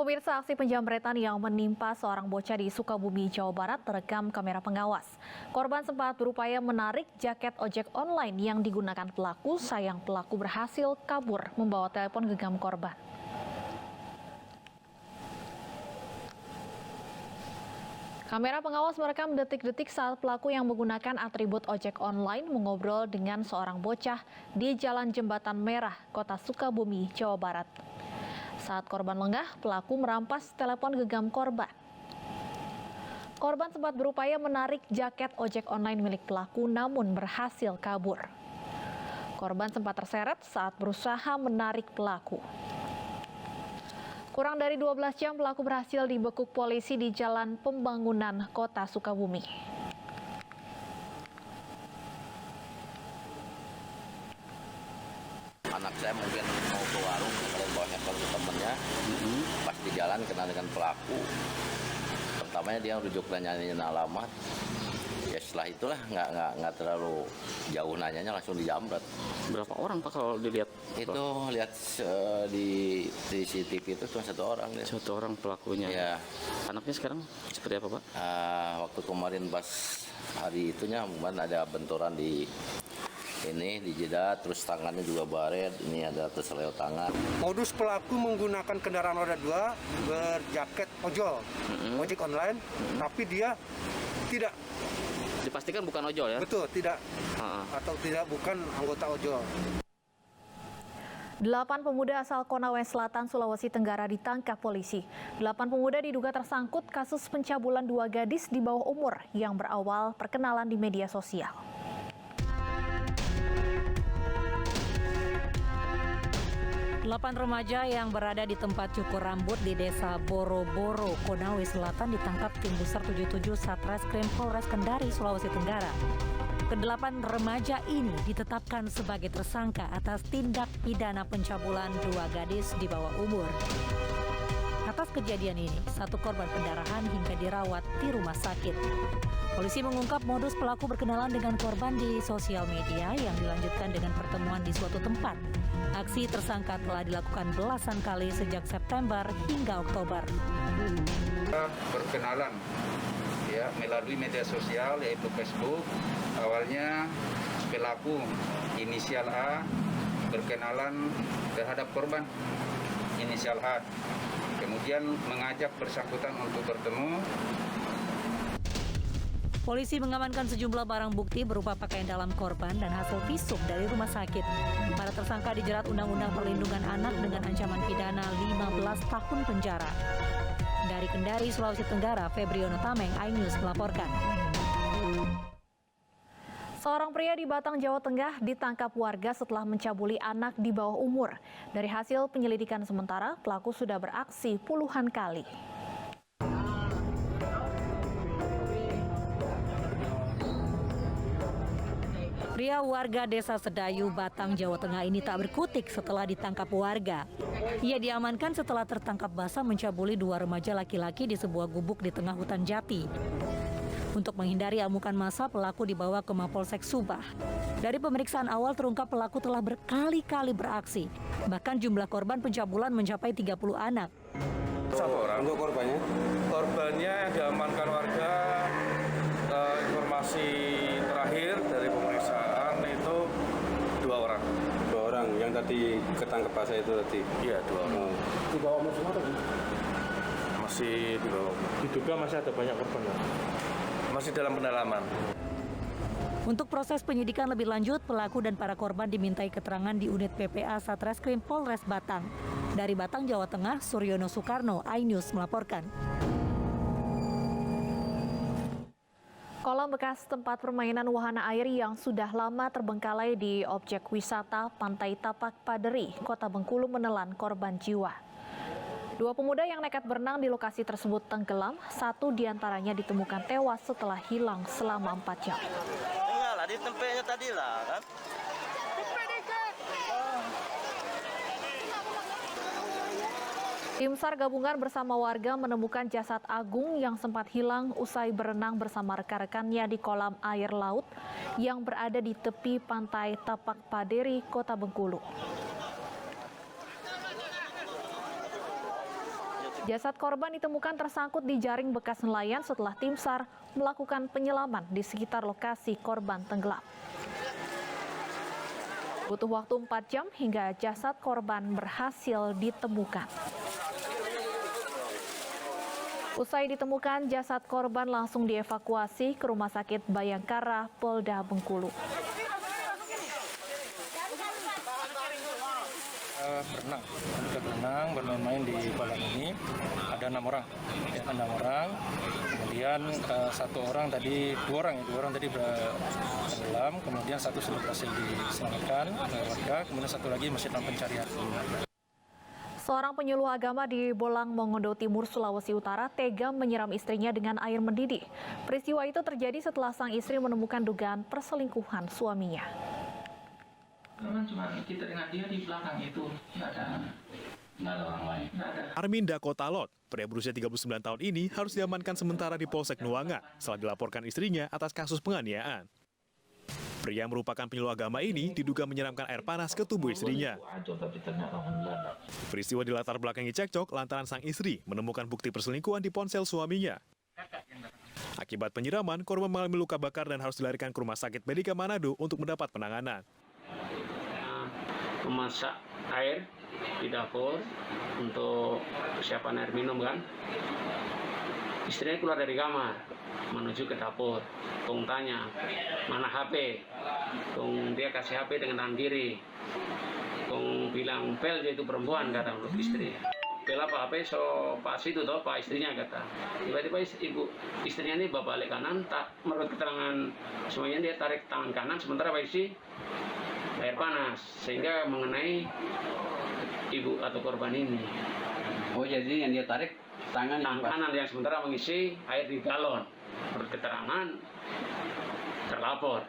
Pemirsa, aksi penjamretan yang menimpa seorang bocah di Sukabumi, Jawa Barat terekam kamera pengawas. Korban sempat berupaya menarik jaket ojek online yang digunakan pelaku, sayang pelaku berhasil kabur membawa telepon genggam korban. Kamera pengawas merekam detik-detik saat pelaku yang menggunakan atribut ojek online mengobrol dengan seorang bocah di Jalan Jembatan Merah, Kota Sukabumi, Jawa Barat. Saat korban lengah, pelaku merampas telepon genggam korban. Korban sempat berupaya menarik jaket ojek online milik pelaku namun berhasil kabur. Korban sempat terseret saat berusaha menarik pelaku. Kurang dari 12 jam pelaku berhasil dibekuk polisi di Jalan Pembangunan, Kota Sukabumi. Anak saya mungkin mau ke warung, kalian bawa handphone ke temennya, pas di jalan kenal dengan pelaku. Pertamanya dia rujuk nanyain alamat, ya setelah itulah nggak terlalu jauh nanyanya, langsung dijamret. Berapa orang Pak kalau dilihat? Itu lihat di CCTV itu cuma satu orang. Satu orang pelakunya. Ya. Anaknya sekarang seperti apa Pak? Waktu kemarin pas hari itunya, kemarin ada benturan di jidat, terus tangannya juga baret, ini ada terseleo tangan. Modus pelaku menggunakan kendaraan roda 2 berjaket ojol, ojek online, tapi dia tidak. Dipastikan bukan ojol ya? Betul, tidak. Atau tidak bukan anggota ojol. 8 pemuda asal Konawe Selatan, Sulawesi Tenggara ditangkap polisi. 8 pemuda diduga tersangkut kasus pencabulan 2 gadis di bawah umur yang berawal perkenalan di media sosial. Delapan remaja yang berada di tempat cukur rambut di Desa Boro-Boro, Konawe Selatan ditangkap tim Besar 77 Satreskrim Polres Kendari, Sulawesi Tenggara. Kedelapan remaja ini ditetapkan sebagai tersangka atas tindak pidana pencabulan 2 gadis di bawah umur. Atas kejadian ini, 1 korban pendarahan hingga dirawat di rumah sakit. Polisi mengungkap modus pelaku berkenalan dengan korban di sosial media yang dilanjutkan dengan pertemuan di suatu tempat. Aksi tersangka telah dilakukan belasan kali sejak September hingga Oktober. Berkenalan ya melalui media sosial yaitu Facebook. Awalnya pelaku inisial A berkenalan terhadap korban inisial H. Kemudian mengajak bersangkutan untuk bertemu. Polisi mengamankan sejumlah barang bukti berupa pakaian dalam korban dan hasil visum dari rumah sakit. Para tersangka dijerat Undang-Undang Perlindungan Anak dengan ancaman pidana 15 tahun penjara. Dari Kendari, Sulawesi Tenggara, Febriono Tameng, iNews melaporkan. Seorang pria di Batang, Jawa Tengah ditangkap warga setelah mencabuli anak di bawah umur. Dari hasil penyelidikan sementara, pelaku sudah beraksi puluhan kali. Pria warga Desa Sedayu, Batang, Jawa Tengah ini tak berkutik setelah ditangkap warga. Ia diamankan setelah tertangkap basah mencabuli 2 remaja laki-laki di sebuah gubuk di tengah hutan jati. Untuk menghindari amukan massa, pelaku dibawa ke Mapolsek Subah. Dari pemeriksaan awal terungkap pelaku telah berkali-kali beraksi. Bahkan jumlah korban pencabulan mencapai 30 anak. 1 orang. Untuk korbannya? Korbannya yang diamankan warga, informasi terakhir dari pemeriksaan itu 2 orang. 2 orang yang tadi ketangkep basah itu tadi? Iya, 2 orang. Di bawah umur semua tadi? Masih di bawah. Diduga masih ada banyak korban ya? Masih dalam pendalaman. Untuk proses penyidikan lebih lanjut, pelaku dan para korban dimintai keterangan di unit PPA Satreskrim Polres Batang. Dari Batang, Jawa Tengah, Suryono Soekarno, iNews melaporkan. Kolam bekas tempat permainan wahana air yang sudah lama terbengkalai di objek wisata Pantai Tapak Paderi, Kota Bengkulu menelan korban jiwa. 2 pemuda yang nekat berenang di lokasi tersebut tenggelam, 1 diantaranya ditemukan tewas setelah hilang selama 4 jam. Enggak lah, di tempatnya tadi lah kan. Tim SAR gabungan bersama warga menemukan jasad Agung yang sempat hilang usai berenang bersama rekan-rekannya di kolam air laut yang berada di tepi Pantai Tapak Paderi, Kota Bengkulu. Jasad korban ditemukan tersangkut di jaring bekas nelayan setelah tim SAR melakukan penyelaman di sekitar lokasi korban tenggelam. Butuh waktu 4 jam hingga jasad korban berhasil ditemukan. Usai ditemukan, jasad korban langsung dievakuasi ke Rumah Sakit Bayangkara, Polda Bengkulu. Berenang, bermain-main di kolam ini. Ada 6 orang, ya, 6 orang. Kemudian dua orang tadi tenggelam. Kemudian satu sudah berhasil diselamatkan oleh warga. Kemudian satu lagi masih dalam pencarian. Seorang penyuluh agama di Bolang, Mongondo Timur, Sulawesi Utara tega menyiram istrinya dengan air mendidih. Peristiwa itu terjadi setelah sang istri menemukan dugaan perselingkuhan suaminya. Memang cuma kita dengan dia di belakang itu, nggak ada orang lain. Arminda Kotalot, pria berusia 39 tahun ini harus diamankan sementara di Polsek Nuanga setelah dilaporkan istrinya atas kasus penganiayaan. Pria yang merupakan penyuluh agama ini diduga menyiramkan air panas ke tubuh istrinya. Peristiwa dilatar belakangi cekcok lantaran sang istri menemukan bukti perselingkuhan di ponsel suaminya. Akibat penyiraman, korban mengalami luka bakar dan harus dilarikan ke Rumah Sakit Medika Manado untuk mendapat penanganan. Memasak air di dapur untuk persiapan air minum kan. Istrinya keluar dari kamar menuju ke dapur. Tung tanya, mana HP? Tung dia kasih HP dengan tangan kiri. Tung bilang, pel dia itu perempuan, kata menurut istri. Pel apa HP? So pas itu toh, pak istrinya kata. Tiba-tiba istrinya ini bawa balik kanan, tak menurut keterangan semuanya dia tarik tangan kanan, sementara pak istri air panas, sehingga mengenai ibu atau korban ini. Oh, jadi yang dia tarik tangan kanan yang sementara mengisi air di galon. Menurut keterangan terlapor.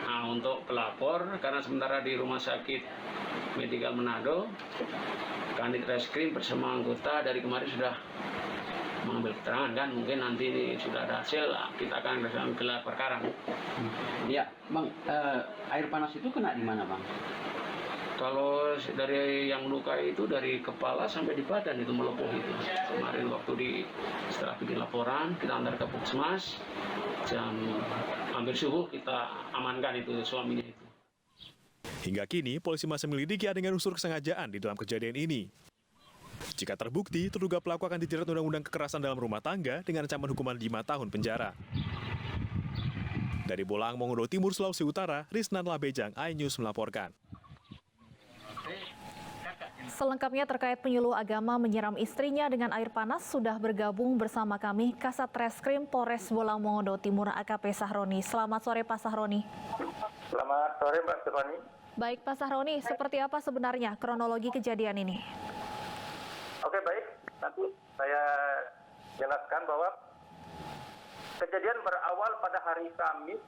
Nah, untuk pelapor, karena sementara di Rumah Sakit Medika Manado, Kanit Reskrim bersama anggota dari kemarin sudah mengambil keterangan kan, mungkin nanti ini sudah ada hasil, kita akan gelar perkara. Ya, Bang, air panas itu kena di mana, Bang? Kalau dari yang luka itu dari kepala sampai di badan itu melepuh itu. Kemarin waktu setelah bikin laporan, kita antar ke Puskesmas, jam hampir subuh kita amankan itu suaminya itu. Hingga kini, polisi masih menyelidiki adanya unsur kesengajaan di dalam kejadian ini. Jika terbukti, terduga pelaku akan dijerat Undang-Undang Kekerasan dalam Rumah Tangga dengan ancaman hukuman 5 tahun penjara. Dari Bolang, Mongondo Timur, Sulawesi Utara, Risnan Labejang, iNews melaporkan. Selengkapnya terkait penyuluh agama menyiram istrinya dengan air panas, sudah bergabung bersama kami Kasat Reskrim Polres Bolang, Mongondo Timur, AKP Sahroni. Selamat sore Pak Sahroni. Selamat sore Mbak Sahroni. Baik Pak Sahroni, seperti apa sebenarnya kronologi kejadian ini? Oke, baik, nanti saya jelaskan bahwa kejadian berawal pada hari Kamis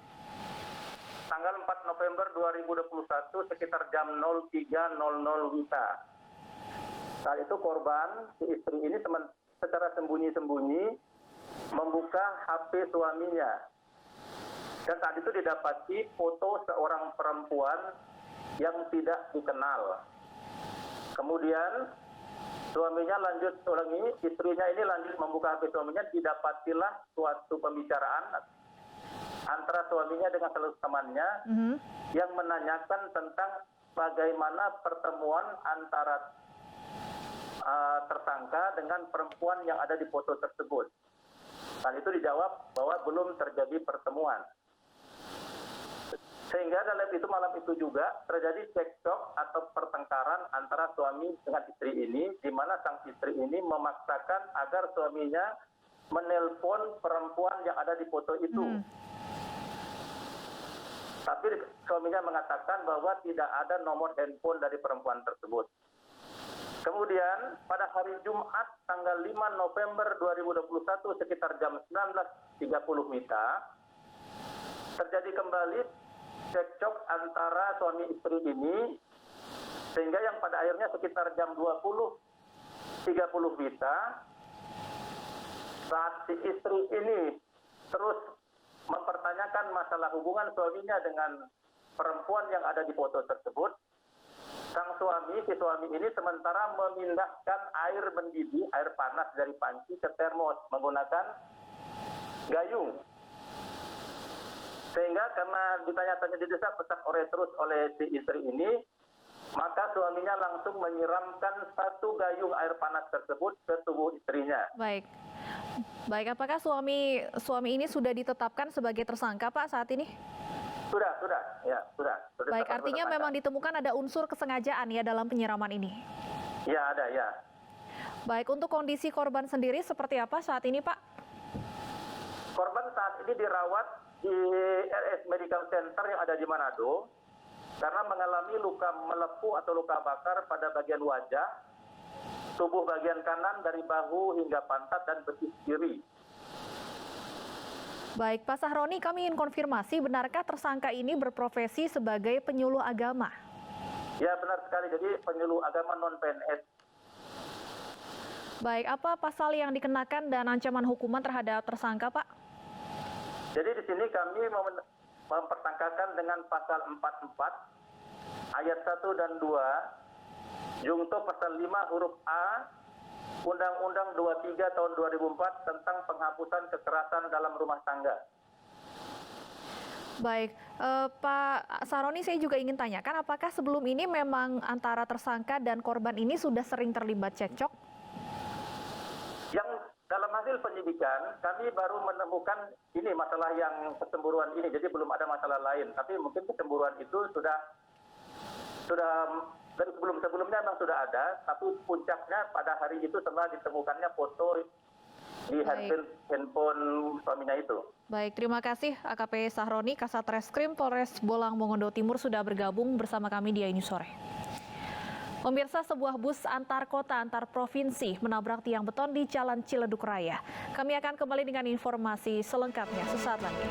tanggal 4 November 2021 sekitar jam 03.00 WITA. Saat itu korban, si istri ini secara sembunyi-sembunyi membuka HP suaminya. Dan saat itu didapati foto seorang perempuan yang tidak dikenal. Kemudian suaminya istrinya ini lanjut membuka HP suaminya, didapatilah suatu pembicaraan antara suaminya dengan salah satu temannya yang menanyakan tentang bagaimana pertemuan antara tersangka dengan perempuan yang ada di foto tersebut. Dan itu dijawab bahwa belum terjadi pertemuan. Sehingga dalam itu malam itu juga terjadi cekcok atau pertengkaran antara suami dengan istri ini, di mana sang istri ini memaksakan agar suaminya menelpon perempuan yang ada di foto itu. Tapi suaminya mengatakan bahwa tidak ada nomor handphone dari perempuan tersebut. Kemudian pada hari Jumat tanggal 5 November 2021 sekitar jam 19.30 WITA terjadi kembali cekcok antara suami istri ini, sehingga yang pada akhirnya sekitar jam 20.30 WITA saat si istri ini terus mempertanyakan masalah hubungan suaminya dengan perempuan yang ada di foto tersebut, si suami ini sementara memindahkan air mendidih, air panas dari panci ke termos menggunakan gayung. Sehingga karena ditanya-tanya didesak terus oleh si istri ini, maka suaminya langsung menyiramkan 1 gayung air panas tersebut ke tubuh istrinya. Baik. Baik, apakah suami ini sudah ditetapkan sebagai tersangka, Pak, saat ini? Sudah. Baik, artinya memang ditemukan ada unsur kesengajaan ya dalam penyiraman ini? Ya, ada, ya. Baik, untuk kondisi korban sendiri seperti apa saat ini, Pak? Korban saat ini dirawat di RS Medical Center yang ada di Manado karena mengalami luka melepuh atau luka bakar pada bagian wajah, tubuh bagian kanan dari bahu hingga pantat dan betis kiri. Baik, Pak Sahroni, kami ingin konfirmasi, benarkah tersangka ini berprofesi sebagai penyuluh agama? Ya, benar sekali. Jadi penyuluh agama non-PNS. Baik, apa pasal yang dikenakan dan ancaman hukuman terhadap tersangka, Pak? Jadi di sini kami mempersangkakan dengan pasal 44 ayat 1 dan 2 Jungto pasal 5 huruf A Undang-Undang 23 tahun 2004 tentang penghapusan kekerasan dalam rumah tangga. Baik, Pak Sahroni, saya juga ingin tanyakan apakah sebelum ini memang antara tersangka dan korban ini sudah sering terlibat cekcok? Yang dalam hasil penyidikan kami baru menemukan ini masalah yang kecemburuan ini, jadi belum ada masalah lain. Tapi mungkin kecemburuan itu sudah dari sebelumnya memang sudah ada, tapi puncaknya pada hari itu setelah ditemukannya foto di handphone suaminya itu. Baik, terima kasih AKP Sahroni, Kasat Reskrim Polres Bolang Mongondo Timur sudah bergabung bersama kami di Ini Sore. Pemirsa, sebuah bus antar kota antar provinsi menabrak tiang beton di Jalan Ciledug Raya. Kami akan kembali dengan informasi selengkapnya sesaat lagi.